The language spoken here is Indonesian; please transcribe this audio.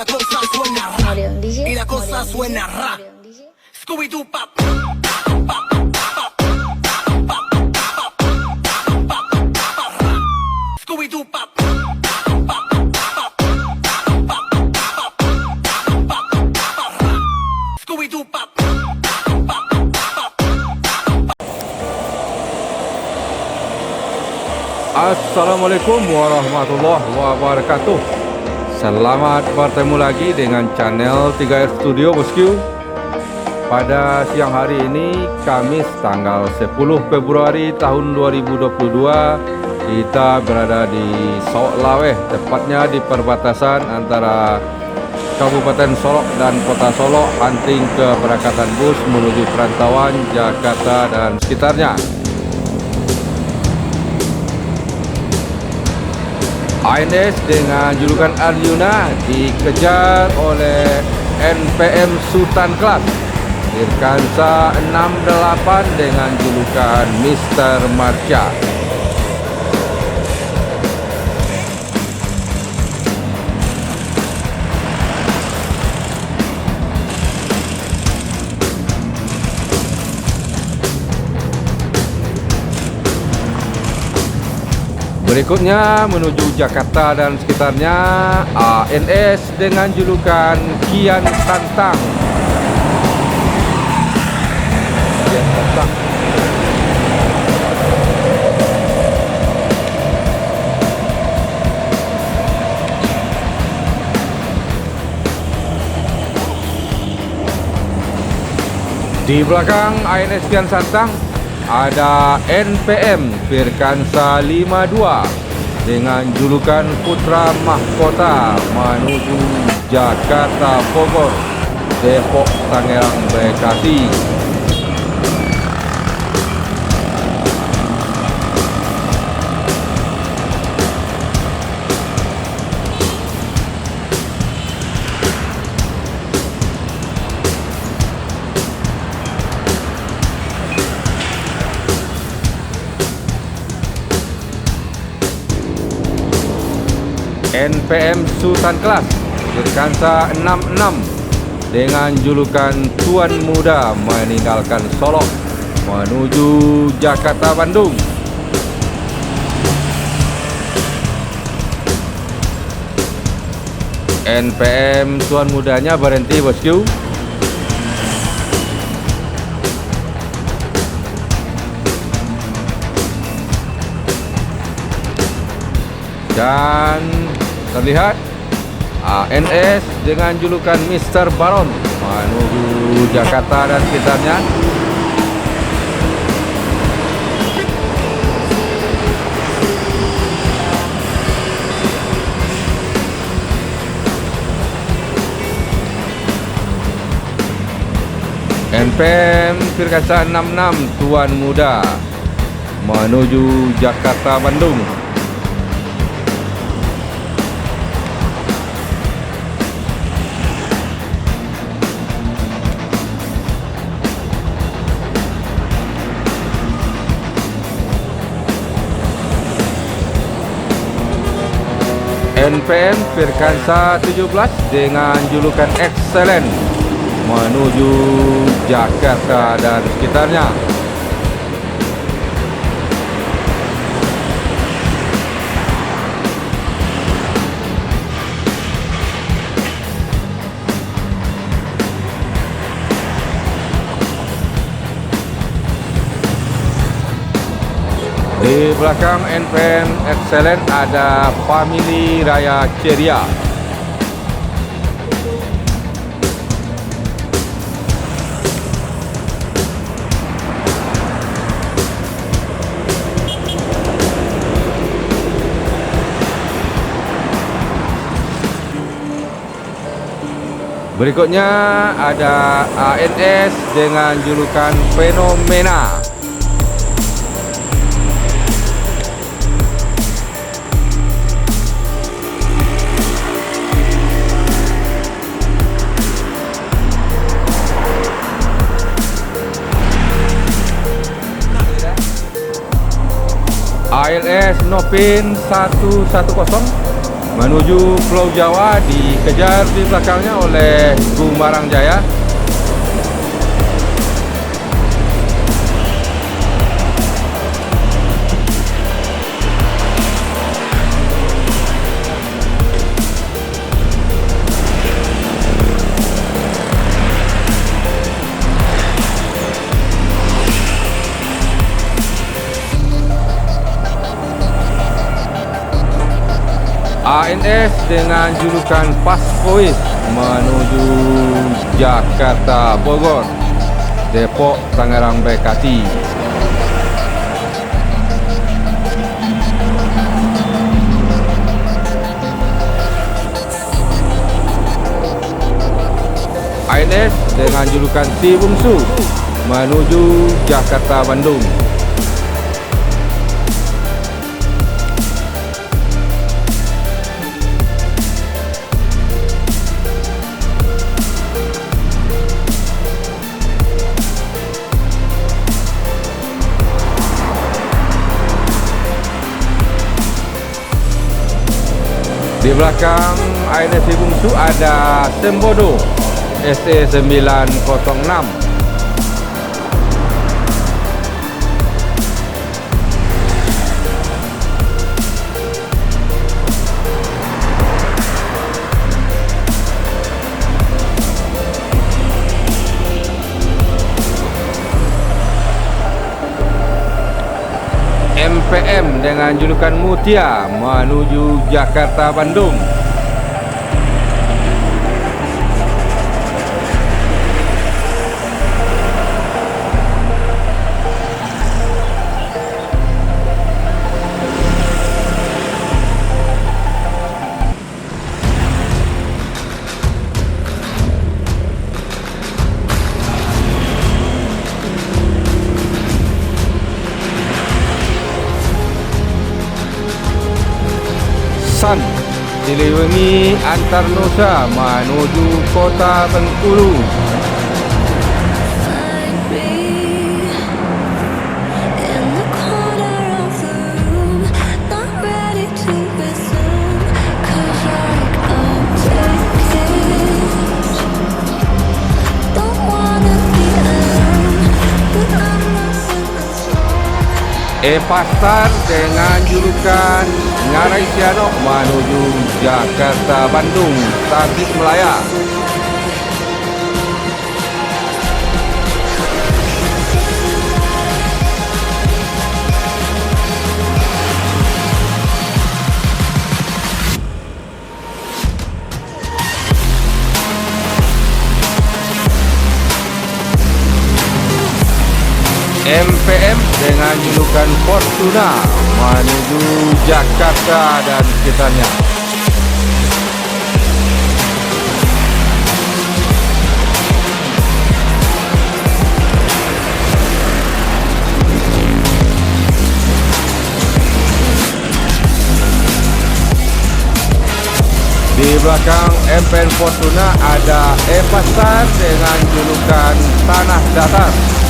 la cosa suena ra, y la cosa suena ra. Scooby-Doo pop. Scooby-Doo pop. Scooby-Doo pop. Assalamualaikum warahmatullahi wabarakatuh. Selamat bertemu lagi dengan channel 3R Studio Bosku. Pada siang hari ini Kamis tanggal 10 Februari tahun 2022, kita berada di Solok Laweh, tepatnya di perbatasan antara Kabupaten Solok dan Kota Solok, hunting keberangkatan bus menuju perantauan Jakarta dan sekitarnya. ANS dengan julukan Arjuna dikejar oleh NPM Sultan Class Dirkansa 68 dengan julukan Mr. Marcha. Berikutnya menuju Jakarta dan sekitarnya, ANS dengan julukan Kian Santang. Kian Santang. Di belakang ANS Kian Santang ada NPM Dirkansa 52 dengan julukan Putra Mahkota menuju Jakarta, Bogor, Depok, Tangerang, Bekasi. NPM Sultan Class Dirkansa 66 dengan julukan Tuan Muda meninggalkan Solok menuju Jakarta, Bandung. NPM Tuan Mudanya berhenti bosku. Dan terlihat ANS dengan julukan Mr. Baron menuju Jakarta dan sekitarnya. NPM Dirkansa 66 Tuan Muda menuju Jakarta, Bandung. NPM Dirkansa 17 dengan julukan Excellent menuju Jakarta dan sekitarnya. Di belakang NPM Excellent ada Family Raya Ceria. Berikutnya ada ANS dengan julukan Fenomena. ALS Nopin 110 menuju Pulau Jawa, dikejar di belakangnya oleh Gumarang Jaya. ANS dengan julukan Paskois menuju Jakarta Bogor, Depok Tangerang Bekasi. ANS dengan julukan Si Bungsu menuju Jakarta Bandung. Di belakang ANS Si Bungsu ada Sembodo SE 906. MPM dengan julukan Mutia menuju Jakarta Bandung. San Siliwangi antar Nusa menuju Kota Bengkulu. Pasar dengan julukan Ngarai Sianok menuju Jakarta Bandung, Tasikmalaya. MPM dengan julukan Fortuna menuju Jakarta dan sekitarnya. Di belakang MPM Fortuna ada Pasar dengan julukan Tanah Datar.